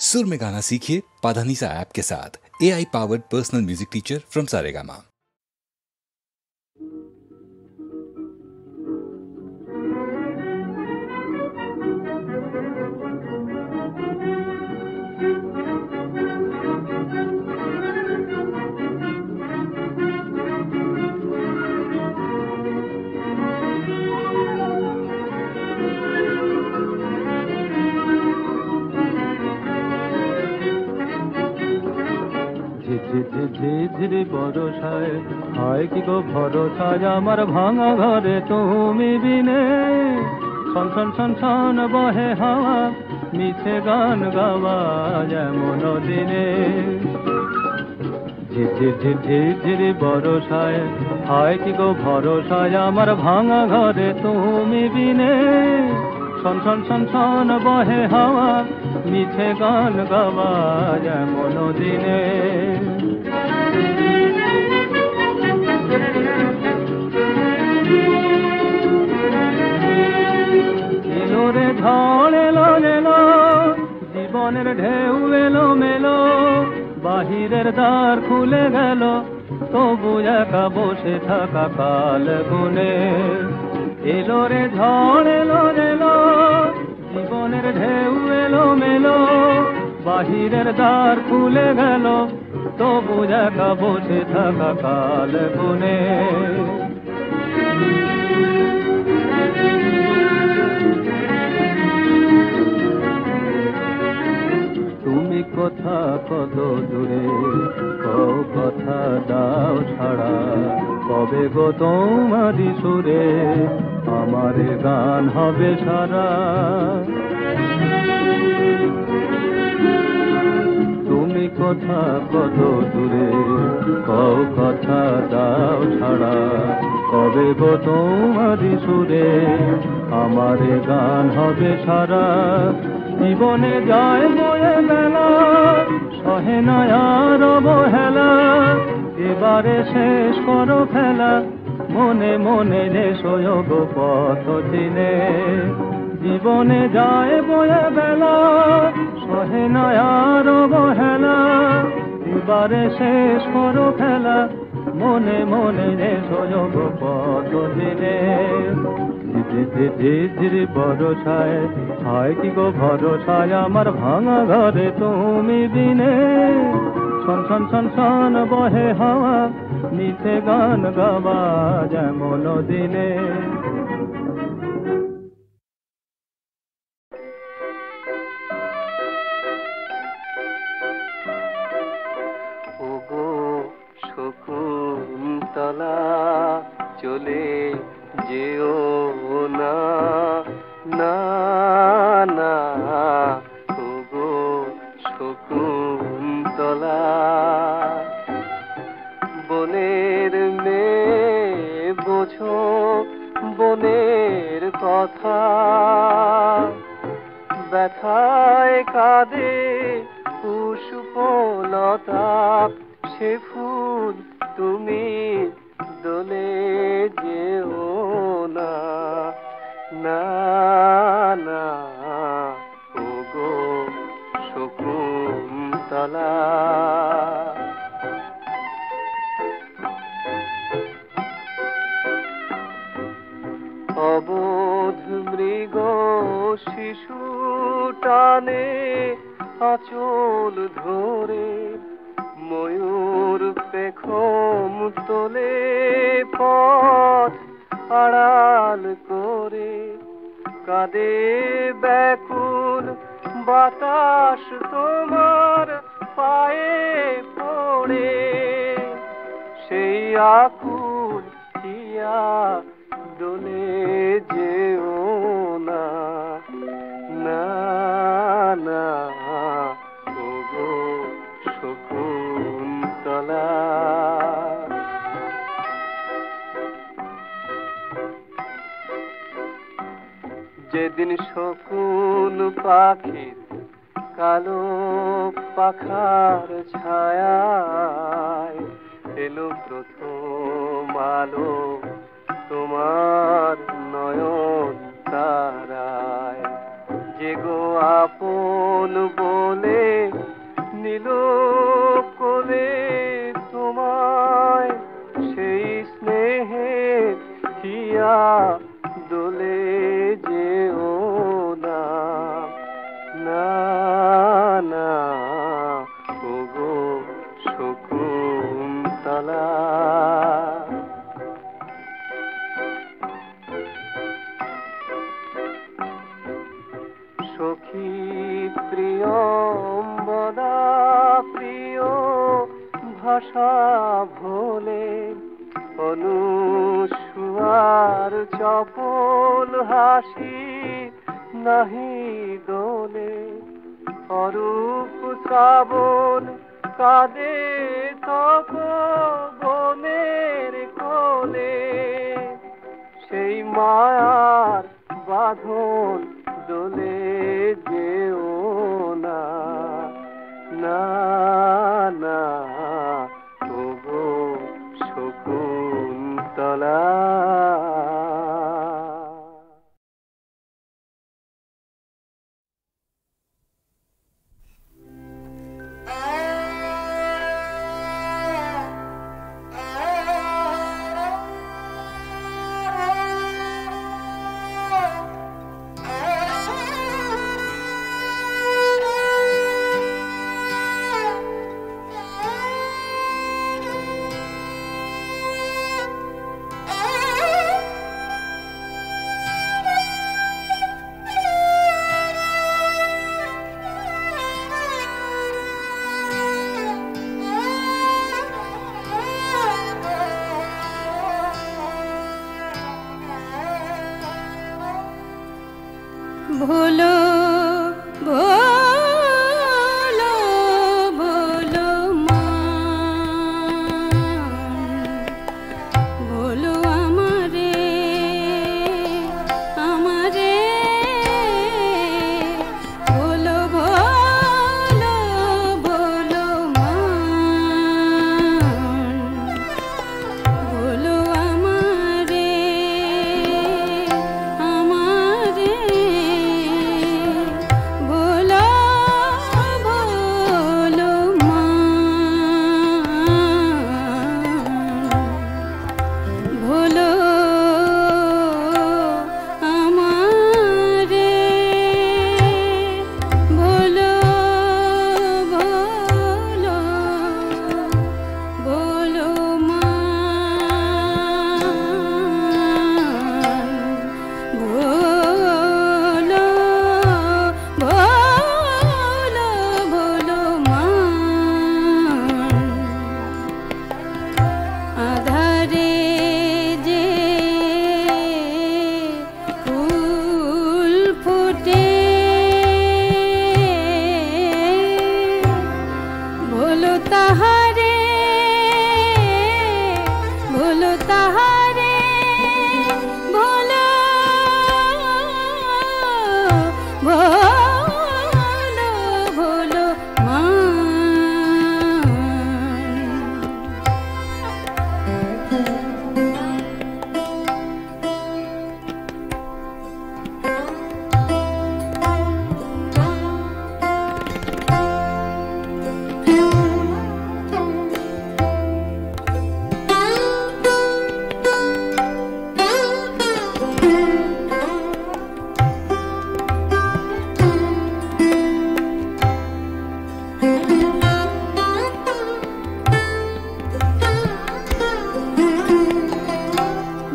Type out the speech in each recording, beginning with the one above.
सुर में गाना सीखिए पाधानीसा ऐप के साथ। AI powered personal music teacher from Saregama. ঝিঝিরি বরষায় হয় কি গো ভরসায় আমার ভাঙা ঘরে তুমি বিনে। ছন ছন ছন ছন বহে হাওয়া মিছে গান গাওয়া যেমন দিনে। ঝিঝিরি বরষায় হয় কি গো ভরসায় আমার ভাঙা ঘরে তুমি বিনে। ছন ছন ছন ছন বহে হাওয়া মিছে গান গাওয়া যেমন দিনে। এলো রে ঝড় এলো এলো জীবনের ঢেউ এলো মেলো, বাহিরের দ্বার খুলে গেল তবু একা বসে থাকা কাল গুনে। এলো রে ঝড় এলো এলো জীবনের ঢেউ এলো মেলো, বাহিরের দ্বার খুলে গেল তবু একা বসে থাকা কাল গুনে। তুমি কথা কত দূরে কও কথা দাও ছাড়া, কবে গো তোমারি সুরে আমার গান হবে সারা। তুমি কথা কত দূরে কও কথা দাও ছাড়া, কবে গো তোমারি সুরে আমার গান হবে সারা। জীবনে যায় বয়ে বেলা সহে না আর অবহেলা, এবারে শেষ করো খেলা মনে মনে এসো গো পথ চিনে। জীবনে যায় বয়ে বেলা সহে না আর অবহেলা, এবারে শেষ করো খেলা মনে মনে এসো গো পথ চিনে। ঝিঝিরি বরষায় হয় কি গো ভরসায় আমার ভাঙা ঘরে তুমি বিনে। ছন ছন ছন ছন বহে হাওয়া মিছে গান গাওয়া যেমন দিনে। ওগো শকুন্তলা চলে যেও না না না, ওগো শকুন্তলা। বনের মেয়ে বোঝো বনের কথা, ব্যথায় কাঁদে পুষ্পলতা, সে ফুল তুমি দোলে যেও না না না, ওগো শকুন্তলা। অবোধ মৃগ শিশু টানে আঁচল ধরে, ময়ূর পেখম তোলে পথ আড়াল করে, কাঁদে ব্যাকুল বাতাস তোমার পায়ে পড়ে, সেই আকুল হিয়া দোলে যেও না না না, ওগো শকুন্তলা। যেদিন শকুন পাখির কালো পাখার ছায়ায় এলো প্রথম আলো তোমার নয়ন তারায়, যে গো আপন বলে নীল কোলে তোমায় সেই স্নেহের হিয়া দোলে যেও না, না না ওগো শকুন্তলা। সখী প্রিয়ম্বদা প্রিয় ভাষা ভোলে অনুসুয়ার চপল হাসি নাহি দোলে। অরূপ শ্রাবণ কাঁদে তপবনের কোলে, সেই মায়ার বাঁধন দোলে যেও না, না না ওগো শকুন্তলা। ভোলো ভোলো ভোলো মা, ভোলো আমারে আমারে, ভোলো ভোলো ভোলো মা, ভোলো আমারে আমারে, ভোলো ভোলো মা, ভোলো আমারে, ভোলো ভোলো ভোলো মা, ভোলো ভোলো ভোলো মা। আধারে যে ফুল ফোটে, ভোলো তাহারে ভোলো তাহারে, ভোলো ভোলো ভোলো মা।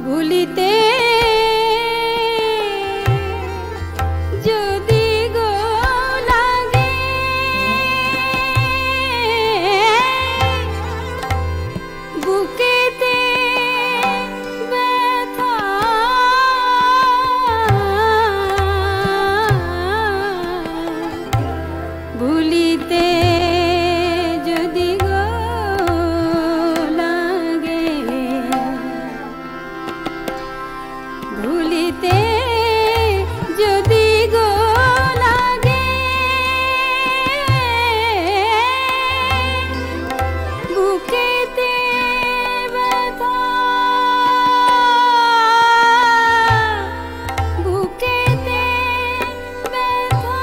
ভুলিতে যদি গো লাগে, বুকেতে ব্যথা ভুলিতে যদি গো লাগে, ভুলিতে যদি গো লাগে, বুকেতে ব্যথা বুকেতে ব্যথা,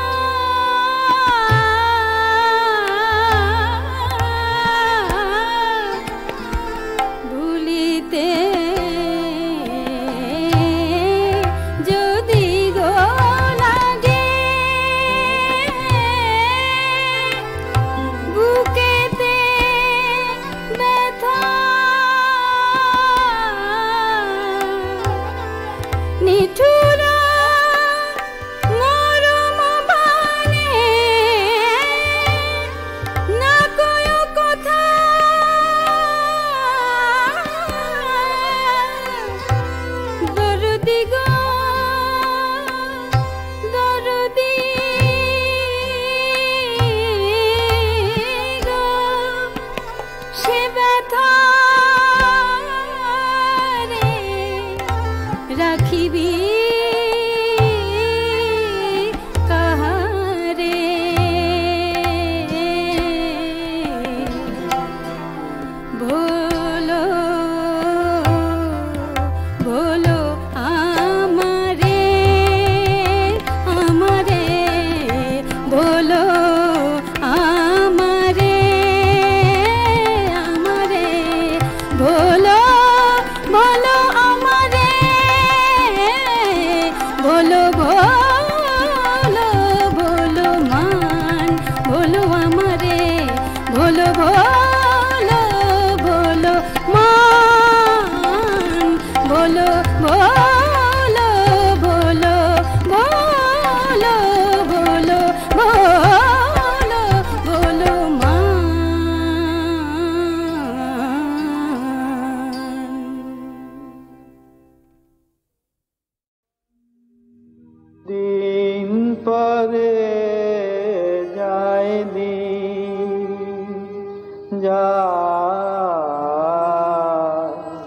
যায়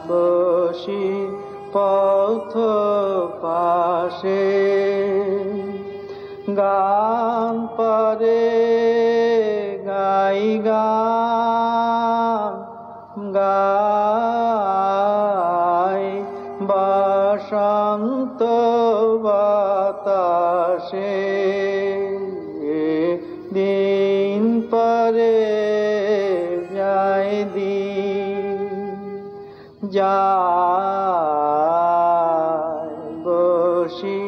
বসি পথ পাশে গান পরে গাই গান গাই বসন্ত বাতাসে দিন পরে যায় দিন যায় বসি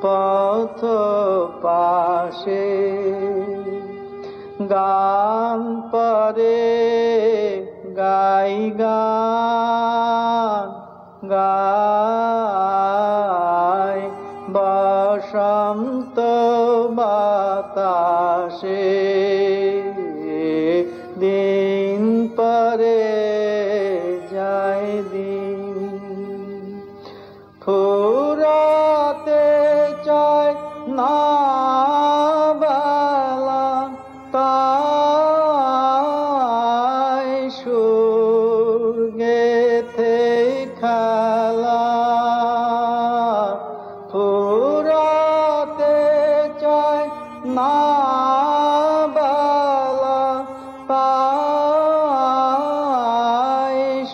পথ পাশে গান পরে গাই গান গাই বসন্ত বাতাসে দিন পরে যায় দিন ফুরাতে চায় না বেলা তাই সুর গেথে খেলা ফুরাতে চায় না বেলা তাই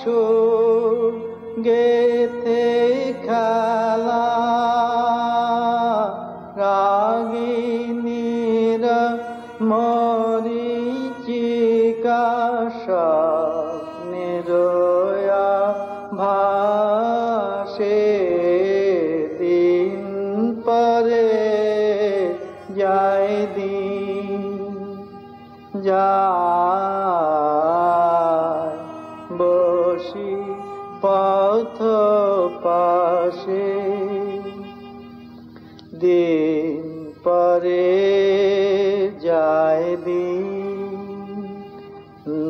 সুর গেথে খেলা রাগিনীর মরীচিকা স্বপ্নের ভাসে দিন পরে যায় দিন যায় বসি পথ পাশে দিন পরে যায় দিন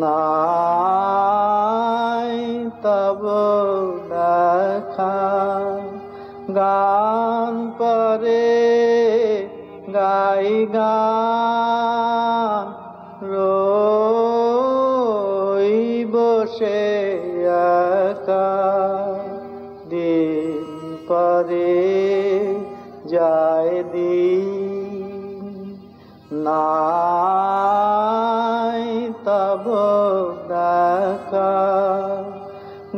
নাই তব দেখা গান পরে গাই গান রই বসে একা দিন পরে যায় দিন নাই তব দেখা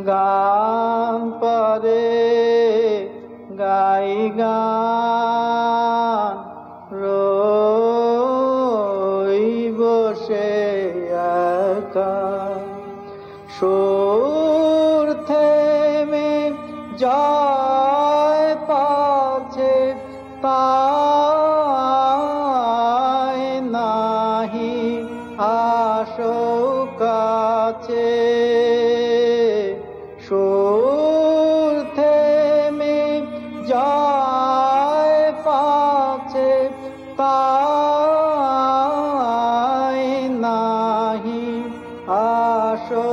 গান পরে গাই গান রই বসে একা সুর থেমে যায় পাছে তাই নাহি আসো কাছে সুর থেমে যায় পাছে তাই নাহি আসো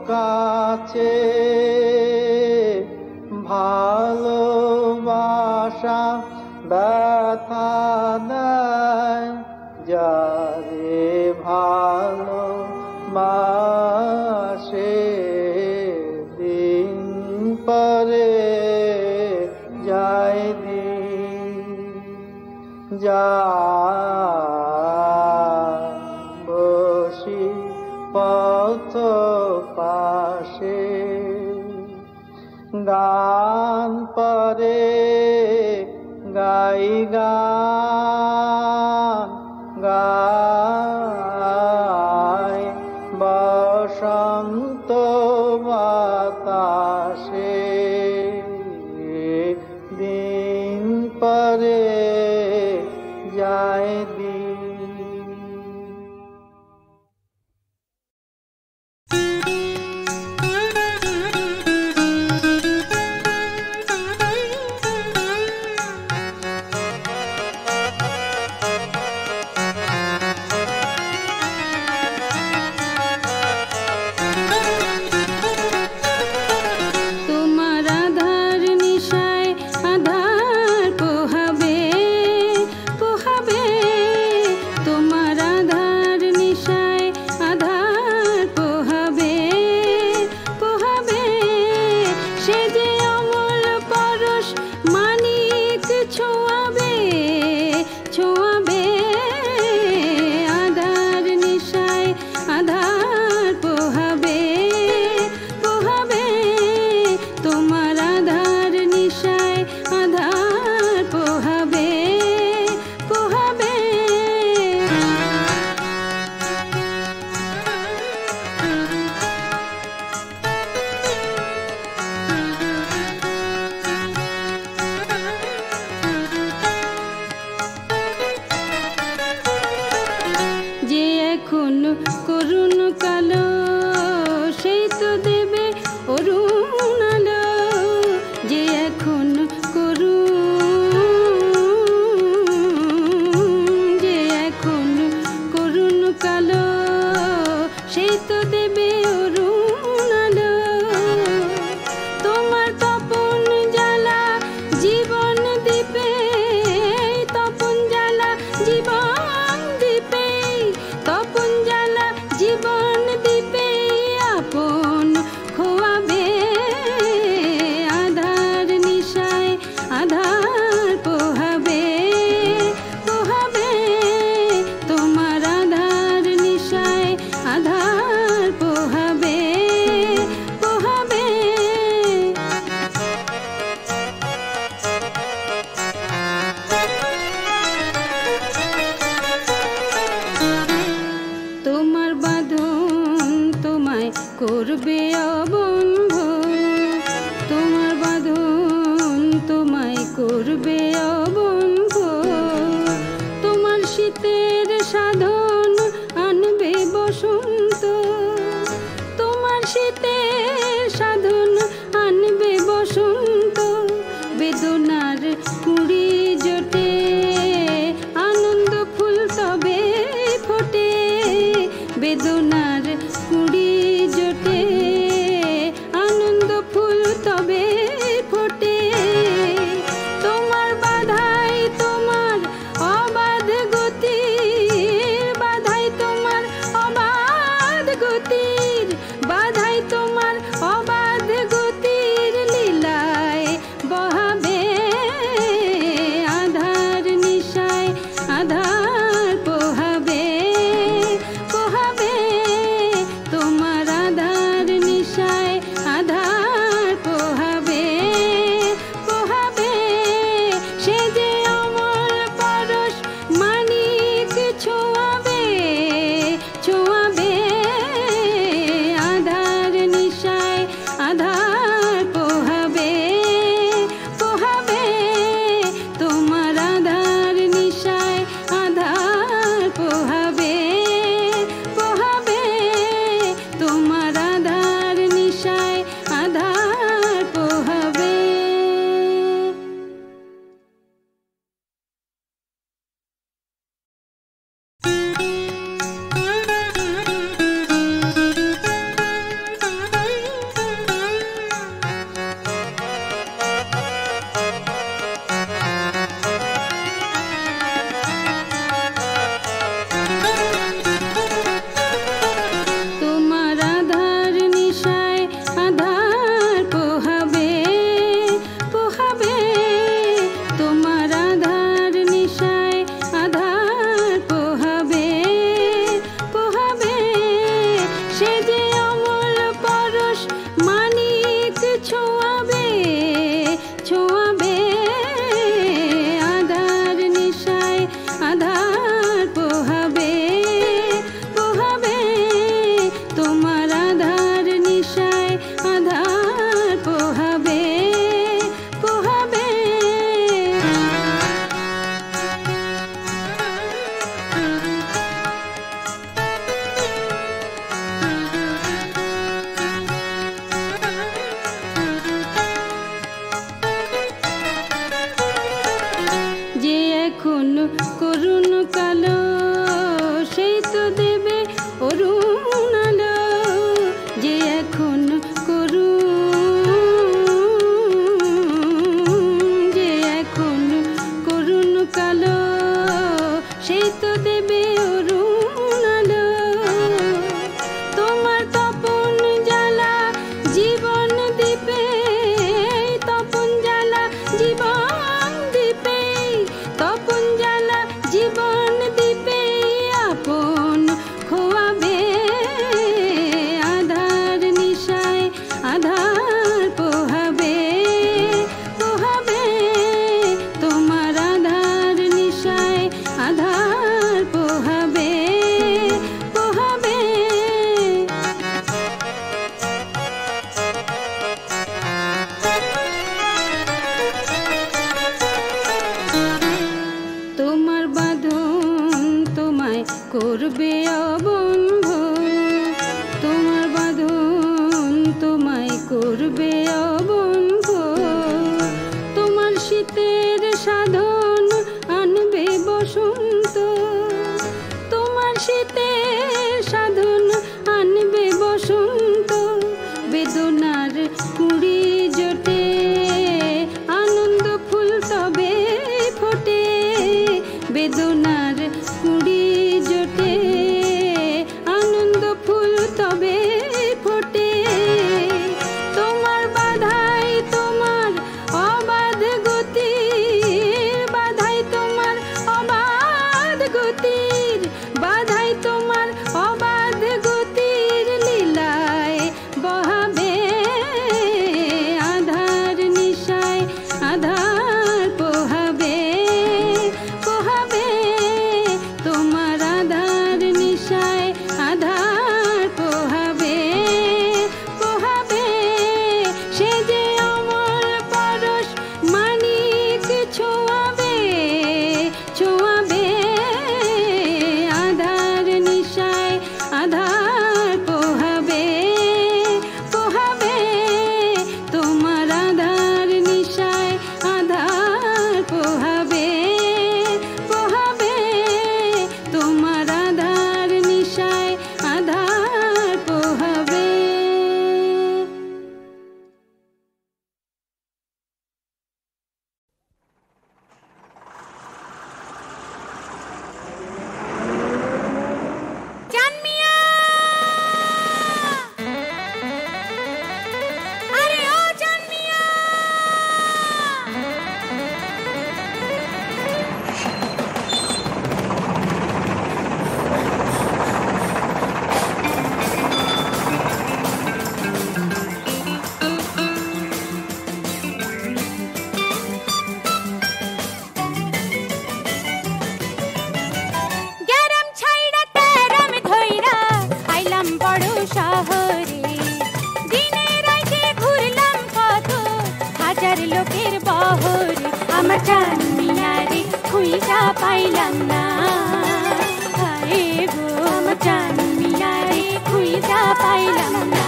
কাছে ভালোবাসা ব্যথা দেয় যারে ভালোবাসে দিন পরে যায় দিন যায় বসি পথ পাশে গান পরে গাই গান গাই বসন্ত বাতাসে দিন পরে যায় দিন করুণ কালো, সেই তো দেবে অরুণ আলো। যে এখন যে এখন করুণ কালো, সেই তো দেবে অরুণ আলো। তোমার তপন জ্বালা জীবন দীপে, তপন জ্বালা জীবন দীপে, তপন জ্বালা জীবন দীপে আপন খোয়াবে। আধার নিশায় আধার পোহাবে, পোহাবে তোমার আধার নিশায় আধার পোহাবে, পোহাবে। তোমার বাঁধন তোমায় করবে অবন্ধ, তোমার বাঁধন তোমায় করবে অবন্ধ। তোমার শীতের সাধন আনবে বসন্ত, তোমার শীতের সাধন আনবে বসন্ত। বেদনার কুড়ি জোটে আনন্দ ফুল তবে ফোটে, বেদনার কুড়ি জোটে আনন্দ ফুল তবে ফোটে। তোমার বাধাই তোমার অবাধ গতির, বাধাই তোমার অবাধ গতির, বাধাই তোমার অবাধ গতির লীলায় বহাবে। আধার নিশায় আধার পোহাবে, পোহাবে তোমার আধার নিশায় আধার পোহাবে, পোহাবে। সে যে অমল পরশ মানিক ছোঁয়াবে, ছোঁয়াবে আধার নিশায় আধার পোহাবে, পোহাবে তোমার আধার নিশায় আধার পোহাবে, পোহাবে তোমার আধার নিশায় আধার পোহাবে। তোমার আধার নিশায় আধার পোহাবে, পোহাবে তোমার আধার নিশায় আধার পোহাবে, পোহাবে। সে যে অমল পরশ মানিক ছোঁয়াবে, ছোঁয়াবে আধার নিশায় আধার পোহাবে, পোহাবে তোমার আধার নিশায় আধার পোহাবে, পোহাবে। যে এখন করুণ কালো, সেই তো দেবে অরুণ আলো। যে এখন যে এখন করুণ কালো, সেই তো দেবে অরুণ আলো। তোমার তপন জ্বালা জীবন দীপে, তপন জ্বালা জীবন দীপে, তপন জ্বালা জীবন দীপে আপন খোয়াবে। আধার নিশায় আধার পোহাবে, পোহাবে তোমার আধার নিশায় আধার পোহাবে, পোহাবে। তোমার বাঁধন তোমায় করবে অবন্ধ, করবে অবন্ধ তোমার শীতের সাধন আনবে বসন্ত তোমার শীতের সাধন আনবে বসন্ত বেদনার কুড়ি জোটে আনন্দ ফুল তবে ফোটে বেদনার কুড়ি জোটে আনন্দ ফুল তবে ফোটে তোমার বাধাই তোমার অবাধ গতির বাধাই তোমার অবাধ গতির বাধাই তোমার অবাধ গতির লীলায় বহাবে আধার নিশায় আধার পোহাবে পোহাবে তোমার আধার নিশায় আধার পোহাবে পোহাবে সে যে অমল পরশ মানিক ছোঁয়াবে ছোঁয়াবে আধার নিশায় আধার পোহাবে পোহাবে তোমার আধার নিশায় আধার পোহাবে পোহাবে তোমার আধার নিশায় আধার পোহাবে জানমিয়া আরে ও জানমিয়া গ্যারাম ছাইড়া তেরাম ধইরা আইলাম বড় শহরে দিনে রাইতে ঘুরলাম কত হাজার লোকের বহরে আমার জানমিয়ারে খুঁজা পাইলাম না হায় গো আমার জানমিয়ারে খুঁজা পাইলাম না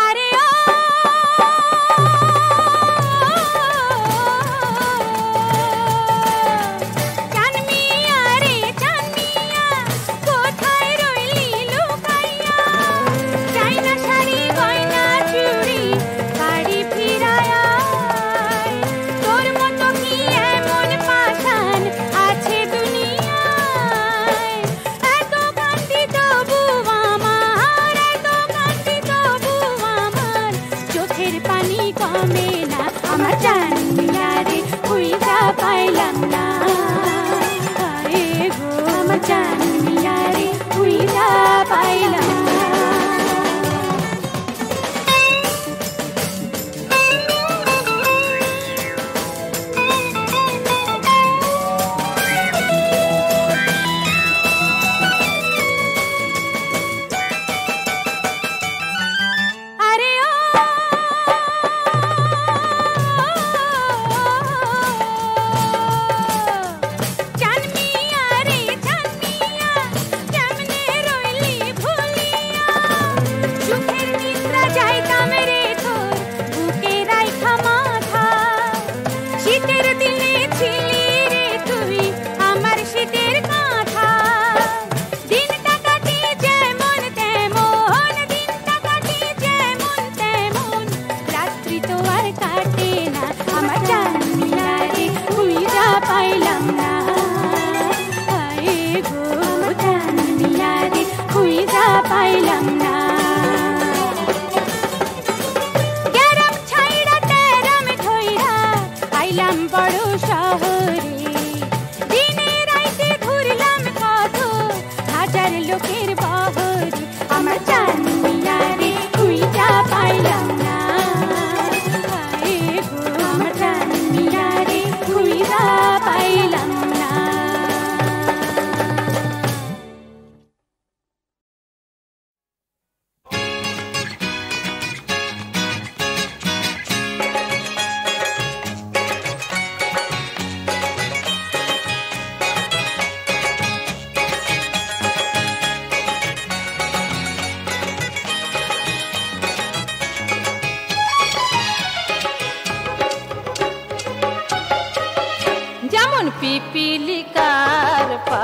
আরে ও জানমিয়া রে জানমিয়া কোথায় রইলি লুকাইয়া চাই না শাড়ি গয়না চুড়ি বাড়ি ফিরায়া তোর মতো কি এমন পাষাণ আছে দুনিয়ায় এত কান্দি তবু আমার এত কান্দি তবু আমার চোখের পানি কমে না আমার জানমিয়ারে খুঁজা পাইলাম না হায় গো আমার জানমিয়ারে খুঁজা পাইলাম না আরে ও জানমিয়া রে জানমিয়া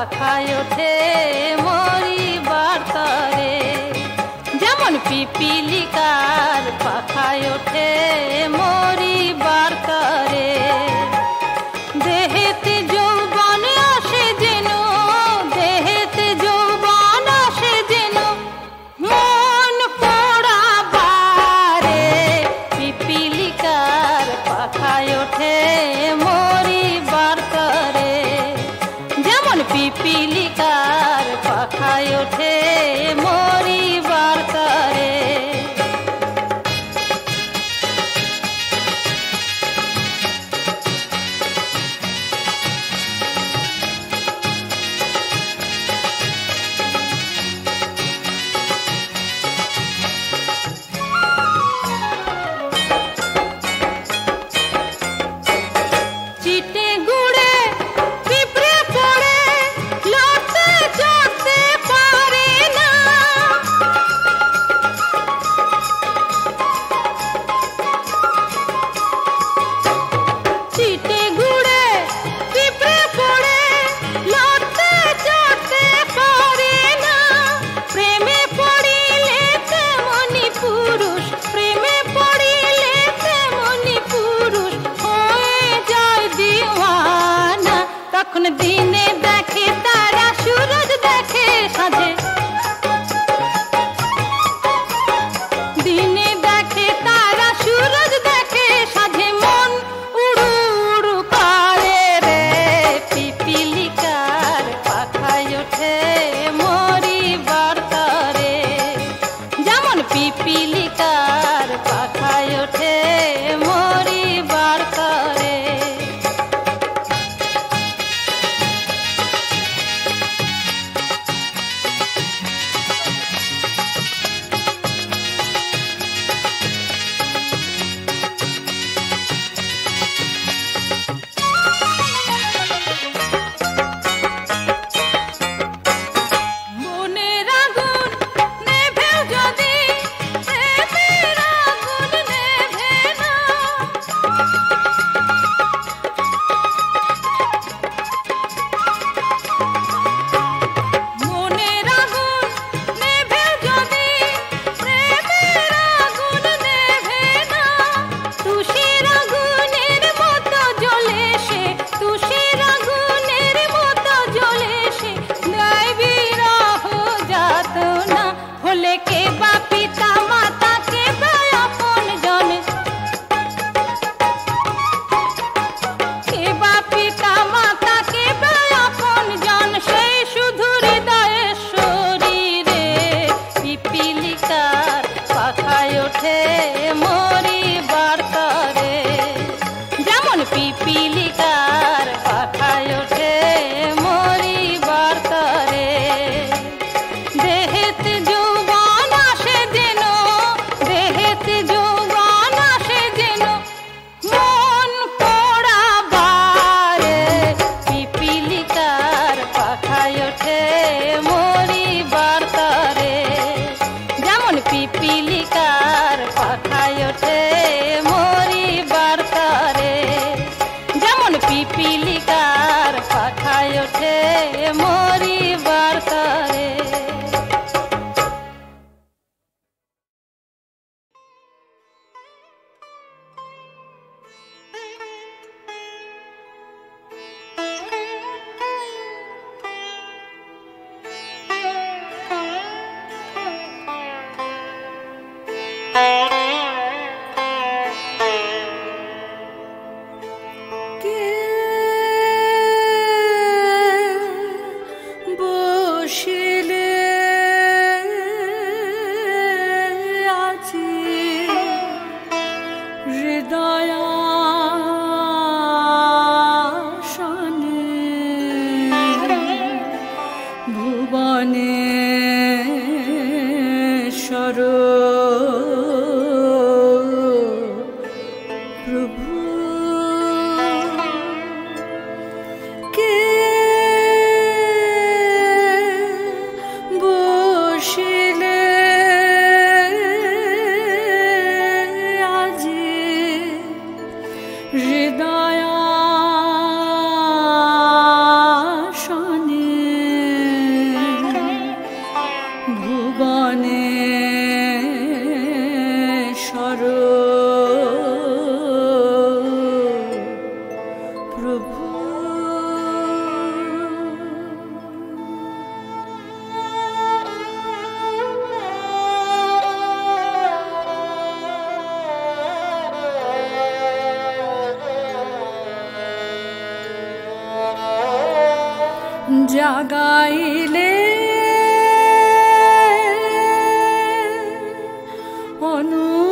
পাখায় ওঠে মরিবার তরে, যেমন পিপিলিকার পাখায় ওঠে মরিবার তরে। দেহেতে যৌবন আসে যেন, দেহেতে যৌবন আসে যেন, মন পোড়াবারে পিপিলিকার পাখায় ওঠে মরিবার তরে, যেমন পিপিলিকার পাখায় ওঠে মরিবার তরে। চিটে গুড়ে পিঁপড়ে পড়ে লড়তে চড়তে পারে না, চিটে গুড়ে পিঁপড়ে পড়ে লড়তে চড়তে পারে না। প্রেমে পড়িলে তেমনি পুরুষ, প্রেমে পড়িলে তেমনি পুরুষ হয়ে যায় দিওয়ানা। তখন দিনে দেখে তারা, সূরজ দেখে সাঁঝে, দিনে দেখে তারা, সূরজ দেখে সাঁঝে, মন উড়ু উড়ু করে রে পিপিলিকার পাখায় ওঠে মরিবার তরে, যেমন পিপিলিকার পাখায় ওঠে মরিবার তরে। মনের আগুন নেভেও যদি প্রেমের আগুন নেভে না, মনের আগুন নেভেও যদি প্রেমের আগুন নেভে না, তুষের আগুনের মতো জ্বলে সে, তুষের আগুনের মতো জ্বলে সে, দেয় বিরহ যাতনা। হলে কে বা পিতা মাতা, কে বা আপন জন, কে বা পিতা মাতা, কে বা আপন জন, সেই শুধু হৃদয়ে শরীরে পিপিলিকার পাখায় ওঠে মরিবার তরে, যেমন পিপিলিকার পাখায় ওঠে মরিবার তরে। দেহেতে যৌবন আসে যেন, দেহেতে যৌবন আসে যেন, মন পোড়াবারে পিপিলিকার পাখায় ওঠে মরিবার তরে, যেমন পিপিলিকার পাখায় ওঠে মরিবার তরে, যেমন পিপিলিকার পাখায় ওঠে মরিবার তরে। বসিলে আছি হৃদয়াসনে, ভুবনেশ্বর প্রভু। কে বসিলে আজি হৃদয়াসনে, জাগাইলে অনুপম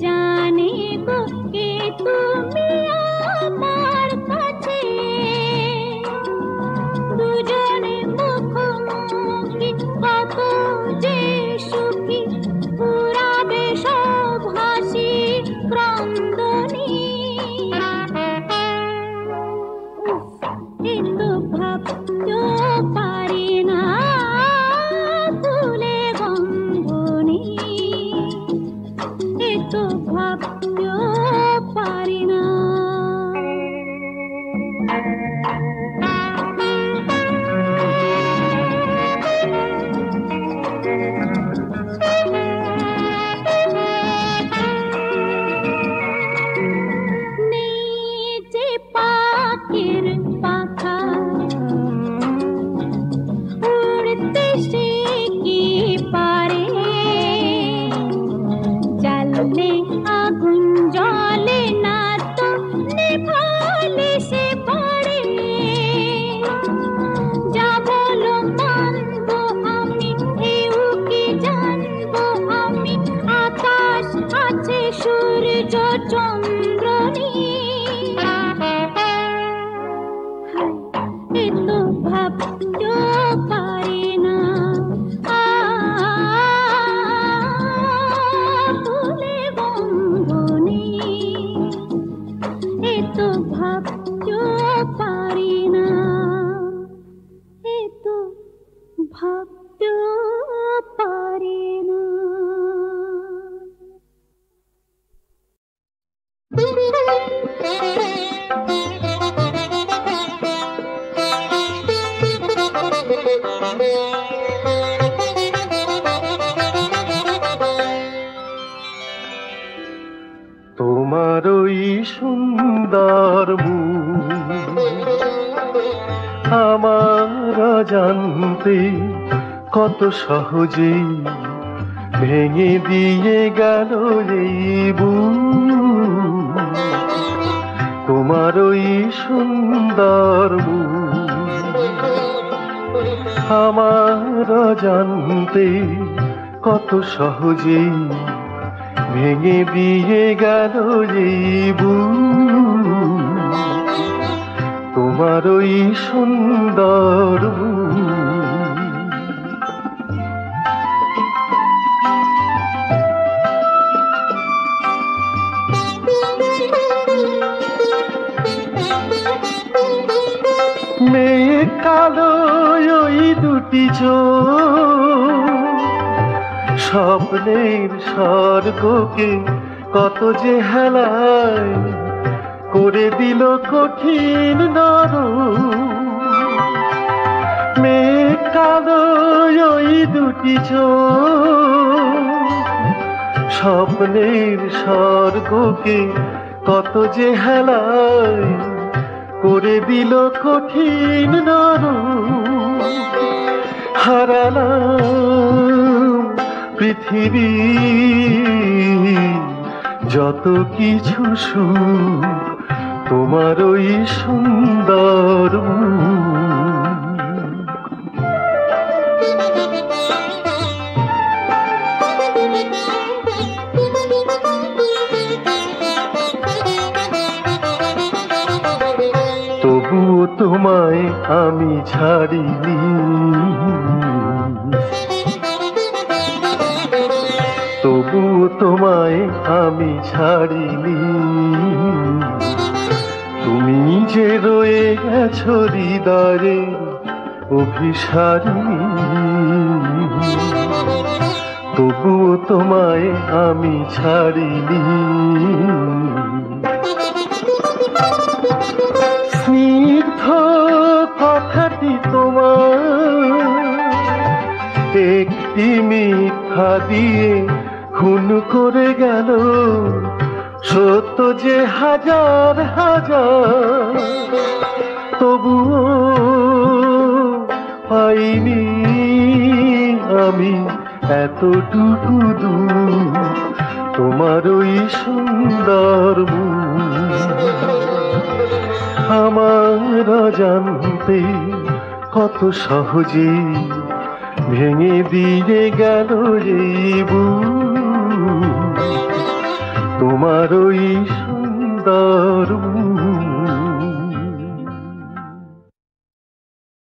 জানে আকাশে সূর্য চন্দ্র নীল। এ তো ভাবতেও পারি না ফুলে বন্ধনে, এ তো ভাবতেও পারি না, এ তো ভাবতেও পারি না। তোমার ওই সুন্দর মুখ আমার জানতে কত সহজেই ভেঙে দিয়ে গেল এই বুক। তোমার ওই সুন্দর মুখ আমার জানতে কত সহজেই ভেঙে দিয়ে গেল এই বুক। তোমার ওই সুন্দর মেয়ে কালো ওই দুটি চোখ স্বপ্নের স্বর্গকে কত যে হেলায় করে দিল কঠিন নরম। মেয়ে কালো ওই দুটি চোখ স্বপ্নের স্বর্গকে কত যে হেলায় করে দিল কঠিন নরম। হারালাম পৃথিবী যত কিছু সুখ তোমার ওই সুন্দর তবুও তোমায় আমি ছাড়িনি, তবুও তোমায় আমি ছাড়িনি। তুমি যে রয়ে গেছো হৃদয়ে অভিসারিণী, তবুও তোমায় আমি ছাড়িনি। স্নিগ্ধ কথাটি তোমার একটি মিথ্যা দিয়ে খুন করে গেল সত্য যে হাজার হাজার। তবুও পাইনি আমি এতটুকু দূর তোমার ওই সুন্দর আমার জানতে কত সহজে ভেঙে দিয়ে গেল এই